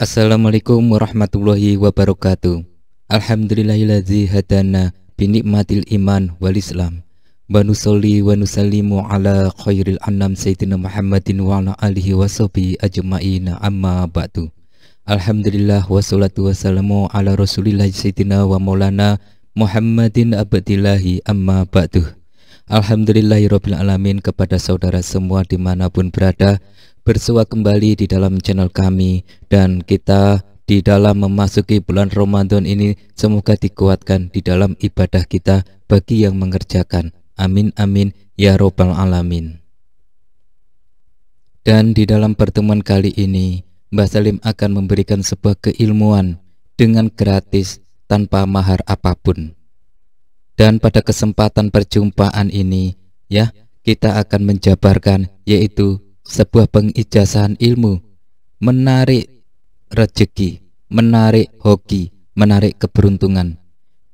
Assalamualaikum warahmatullahi wabarakatuh. Alhamdulillahilladzi hadana binikmatil iman wal islam. Wa nusolli wa nusallimu ala khairil anam sayyidina Muhammadin wa ala alihi wa sahbihi ajma'in, amma ba'du. Alhamdulillah wassalatu wassalamu ala rasulillah sayyidina wa maulana Muhammadin abdillahi, amma ba'du. Alhamdulillahirabbil alamin, kepada saudara semua dimanapun berada, bersua kembali di dalam channel kami, dan kita di dalam memasuki bulan Ramadan ini semoga dikuatkan di dalam ibadah kita bagi yang mengerjakan. Amin amin ya robbal alamin. Dan di dalam pertemuan kali ini Mbah Salim akan memberikan sebuah keilmuan dengan gratis tanpa mahar apapun. Dan pada kesempatan perjumpaan ini ya, kita akan menjabarkan yaitu sebuah pengijazahan ilmu, menarik rezeki, menarik hoki, menarik keberuntungan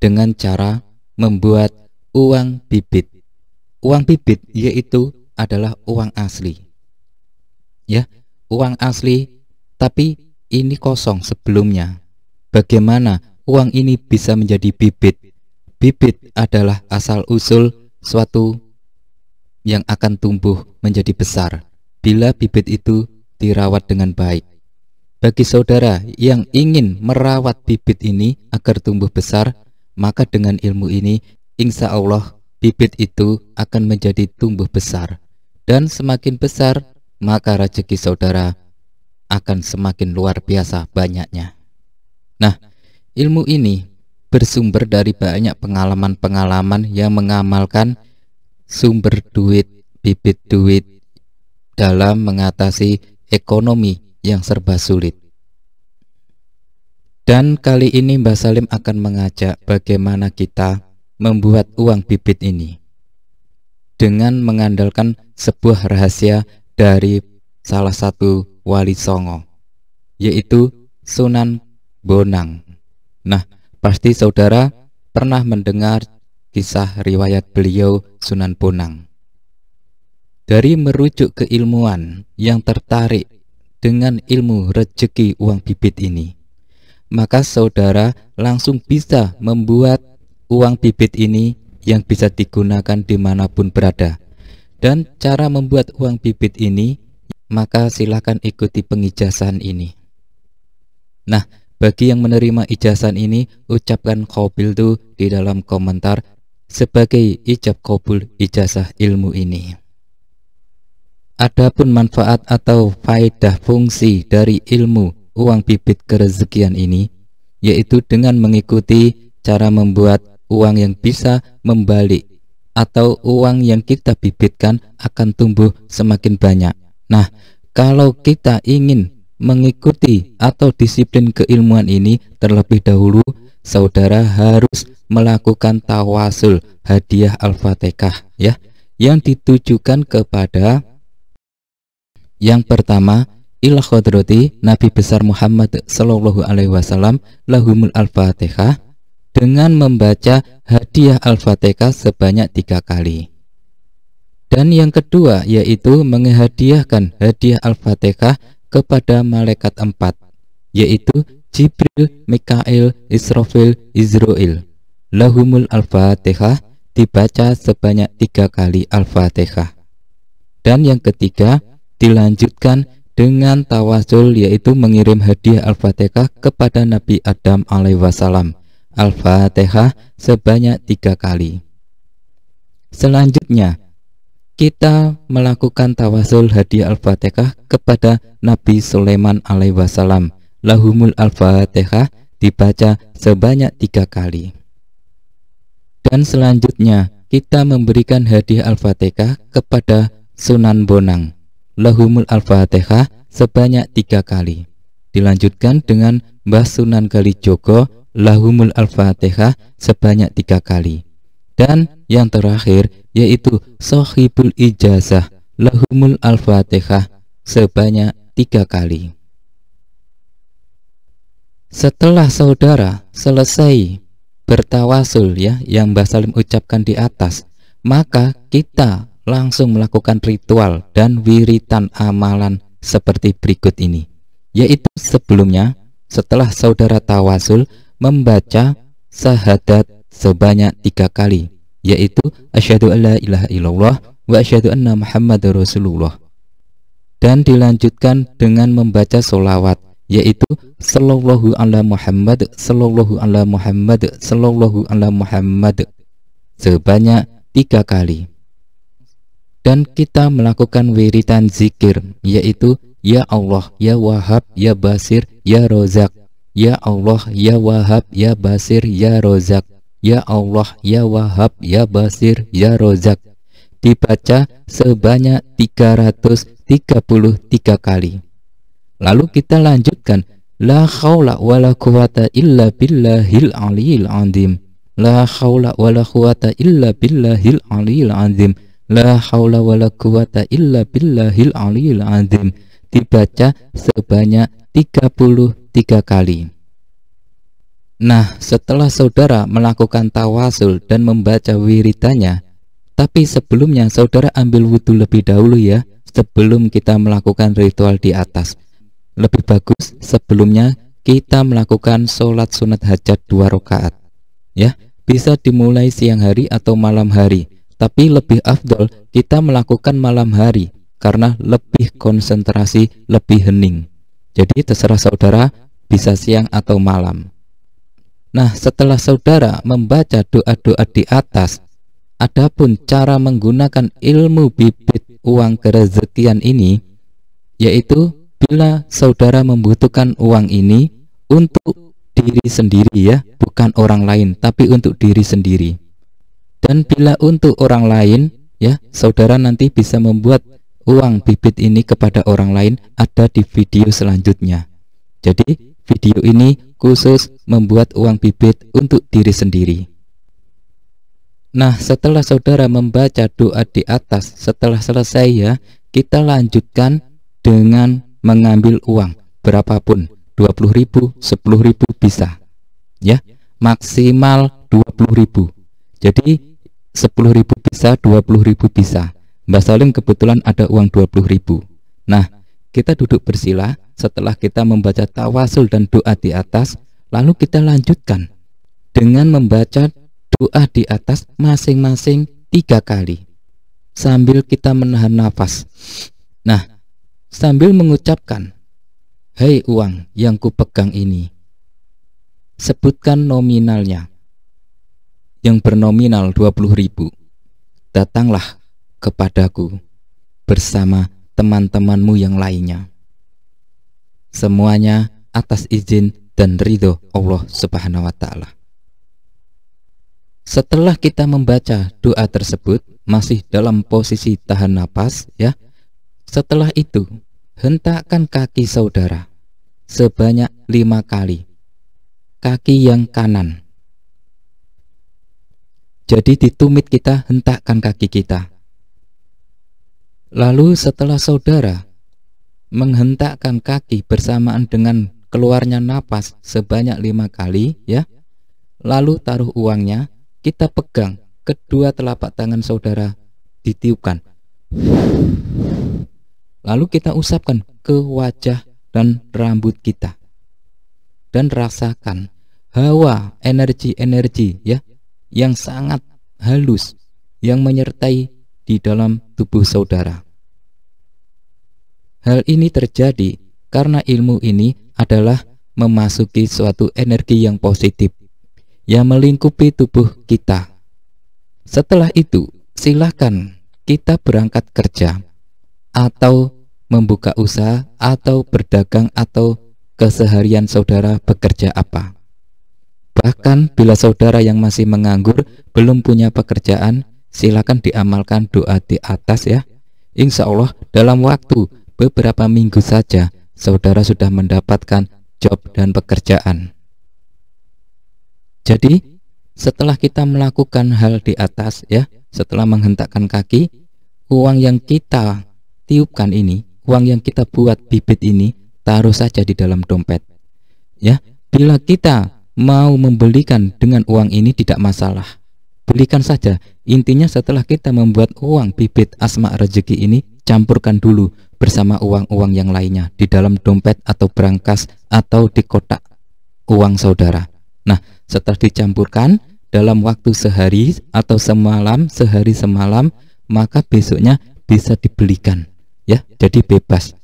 dengan cara membuat uang bibit. Uang bibit yaitu adalah uang asli. Ya, uang asli tapi ini kosong sebelumnya. Bagaimana uang ini bisa menjadi bibit? Bibit adalah asal usul suatu yang akan tumbuh menjadi besar bila bibit itu dirawat dengan baik. Bagi saudara yang ingin merawat bibit ini agar tumbuh besar, maka dengan ilmu ini insya Allah bibit itu akan menjadi tumbuh besar. Dan semakin besar, maka rezeki saudara akan semakin luar biasa banyaknya. Nah, ilmu ini bersumber dari banyak pengalaman-pengalaman yang mengamalkan sumber duit, bibit duit dalam mengatasi ekonomi yang serba sulit. Dan kali ini Mbah Salim akan mengajak bagaimana kita membuat uang bibit ini dengan mengandalkan sebuah rahasia dari salah satu wali songo, yaitu Sunan Bonang. Nah, pasti saudara pernah mendengar kisah riwayat beliau Sunan Bonang. Dari merujuk keilmuan yang tertarik dengan ilmu rezeki uang bibit ini, maka saudara langsung bisa membuat uang bibit ini yang bisa digunakan dimanapun berada. Dan cara membuat uang bibit ini, maka silakan ikuti pengijazahan ini. Nah, bagi yang menerima ijazahan ini, ucapkan qabil tuh di dalam komentar sebagai ijab qabul ijazah ilmu ini. Adapun manfaat atau faedah fungsi dari ilmu uang bibit kerezekian ini, yaitu dengan mengikuti cara membuat uang yang bisa membalik atau uang yang kita bibitkan akan tumbuh semakin banyak. Nah, kalau kita ingin mengikuti atau disiplin keilmuan ini, terlebih dahulu saudara harus melakukan tawasul hadiah Al-Fatihah ya, yang ditujukan kepada yang pertama ila khadrati Nabi besar Muhammad sallallahu alaihi wasallam lahumul Al-Fatihah, dengan membaca hadiah Al-Fatihah sebanyak 3 kali. Dan yang kedua yaitu menghadiahkan hadiah Al-Fatihah kepada malaikat 4, yaitu Jibril, Mikail, Israfil, Izrail. Lahumul Al-Fatihah dibaca sebanyak 3 kali Al-Fatihah. Dan yang ketiga dilanjutkan dengan tawasul, yaitu mengirim hadiah Al-Fatihah kepada Nabi Adam alaihi wasallam. Al-Fatihah sebanyak 3 kali. Selanjutnya kita melakukan tawasul hadiah Al-Fatihah kepada Nabi Sulaiman alaihi wasallam. Lahumul Al-Fatihah dibaca sebanyak 3 kali. Dan selanjutnya kita memberikan hadiah Al-Fatihah kepada Sunan Bonang. Lahumul Al-Fatihah sebanyak 3 kali. Dilanjutkan dengan Mbah Sunan Kalijogo. Lahumul Al-Fatihah sebanyak 3 kali. Dan yang terakhir yaitu Sohibul Ijazah. Lahumul Al-Fatihah sebanyak 3 kali. Setelah saudara selesai bertawasul ya, yang Mbah Salim ucapkan di atas, maka kita langsung melakukan ritual dan wiritan amalan seperti berikut ini, yaitu sebelumnya setelah saudara tawasul membaca syahadat sebanyak 3 kali, yaitu asyhadu alla ilaha illallah wa asyhadu anna muhammadar rasulullah, dan dilanjutkan dengan membaca sholawat, yaitu sallallahu ala Muhammad, sallallahu ala Muhammad, sallallahu ala Muhammad sebanyak 3 kali. Dan kita melakukan wiridan zikir, yaitu ya Allah, ya Wahhab, ya Basir, ya Rozak, ya Allah, ya Wahhab, ya Basir, ya Rozak, ya Allah, ya Wahhab, ya Basir, ya Rozak, dibaca sebanyak 333 kali. Lalu kita lanjutkan la haula wala quwata illa billahil aliyil azim, la haula wala quwata illa billahil aliyil azim, la haula wala quwata illa billahil aliyil azim, dibaca sebanyak 33 kali. Nah, setelah saudara melakukan tawasul dan membaca wiridanya, tapi sebelumnya saudara ambil wudhu lebih dahulu ya, sebelum kita melakukan ritual di atas. Lebih bagus sebelumnya kita melakukan sholat sunat hajat 2 rakaat ya, bisa dimulai siang hari atau malam hari, tapi lebih afdol kita melakukan malam hari karena lebih konsentrasi, lebih hening. Jadi terserah saudara bisa siang atau malam. Nah, setelah saudara membaca doa-doa di atas, adapun cara menggunakan ilmu bibit uang kerezekian ini, yaitu bila saudara membutuhkan uang ini untuk diri sendiri ya, bukan orang lain, tapi untuk diri sendiri. Dan bila untuk orang lain ya, saudara nanti bisa membuat uang bibit ini kepada orang lain, ada di video selanjutnya. Jadi video ini khusus membuat uang bibit untuk diri sendiri. Nah, setelah saudara membaca doa di atas, setelah selesai ya, kita lanjutkan dengan mengambil uang berapapun, 20.000, 10.000 bisa ya, maksimal 20.000. Jadi 10.000 bisa, 20.000 bisa. Mbak Salim kebetulan ada uang 20.000. Nah, kita duduk bersila setelah kita membaca tawasul dan doa di atas, lalu kita lanjutkan dengan membaca doa di atas masing-masing 3 kali sambil kita menahan nafas. Nah, sambil mengucapkan, "Hei uang yang kupegang ini," sebutkan nominalnya. Yang bernominal 20.000, datanglah kepadaku bersama teman-temanmu yang lainnya, semuanya atas izin dan ridho Allah Subhanahu wa Ta'ala. Setelah kita membaca doa tersebut masih dalam posisi tahan napas ya, setelah itu hentakkan kaki saudara sebanyak 5 kali, kaki yang kanan. Jadi di tumit kita hentakkan kaki kita. Lalu setelah saudara menghentakkan kaki bersamaan dengan keluarnya napas sebanyak 5 kali ya, lalu taruh uangnya, kita pegang kedua telapak tangan saudara, ditiupkan, lalu kita usapkan ke wajah dan rambut kita, dan rasakan hawa energi-energi ya yang sangat halus yang menyertai di dalam tubuh saudara. Hal ini terjadi karena ilmu ini adalah memasuki suatu energi yang positif yang melingkupi tubuh kita. Setelah itu silahkan kita berangkat kerja atau membuka usaha atau berdagang atau keseharian saudara bekerja apa. Bahkan bila saudara yang masih menganggur belum punya pekerjaan, silakan diamalkan doa di atas ya. Insya Allah dalam waktu beberapa minggu saja saudara sudah mendapatkan job dan pekerjaan. Jadi setelah kita melakukan hal di atas ya, setelah menghentakkan kaki, uang yang kita tiupkan ini, uang yang kita buat bibit ini, taruh saja di dalam dompet ya. Bila kita mau membelikan dengan uang ini tidak masalah, belikan saja. Intinya setelah kita membuat uang bibit asma rezeki ini, campurkan dulu bersama uang-uang yang lainnya di dalam dompet atau brankas atau di kotak uang saudara. Nah, setelah dicampurkan dalam waktu sehari atau semalam, sehari semalam, maka besoknya bisa dibelikan, ya, jadi bebas.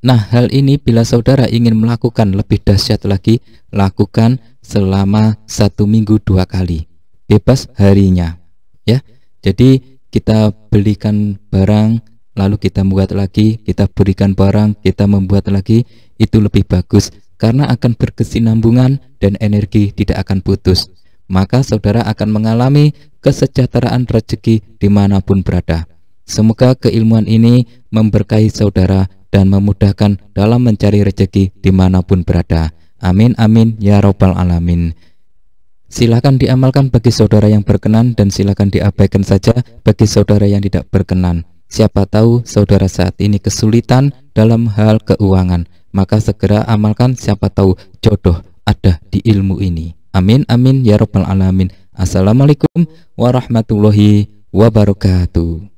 Nah, hal ini bila saudara ingin melakukan lebih dahsyat lagi, lakukan selama 1 minggu 2 kali, bebas harinya, ya. Jadi kita belikan barang, lalu kita buat lagi, kita berikan barang, kita membuat lagi, itu lebih bagus karena akan berkesinambungan dan energi tidak akan putus. Maka saudara akan mengalami kesejahteraan rezeki dimanapun berada. Semoga keilmuan ini memberkahi saudara dan memudahkan dalam mencari rezeki dimanapun berada. Amin amin ya robbal alamin. Silakan diamalkan bagi saudara yang berkenan dan silakan diabaikan saja bagi saudara yang tidak berkenan. Siapa tahu saudara saat ini kesulitan dalam hal keuangan, maka segera amalkan, siapa tahu jodoh ada di ilmu ini. Amin amin ya robbal alamin. Assalamualaikum warahmatullahi wabarakatuh.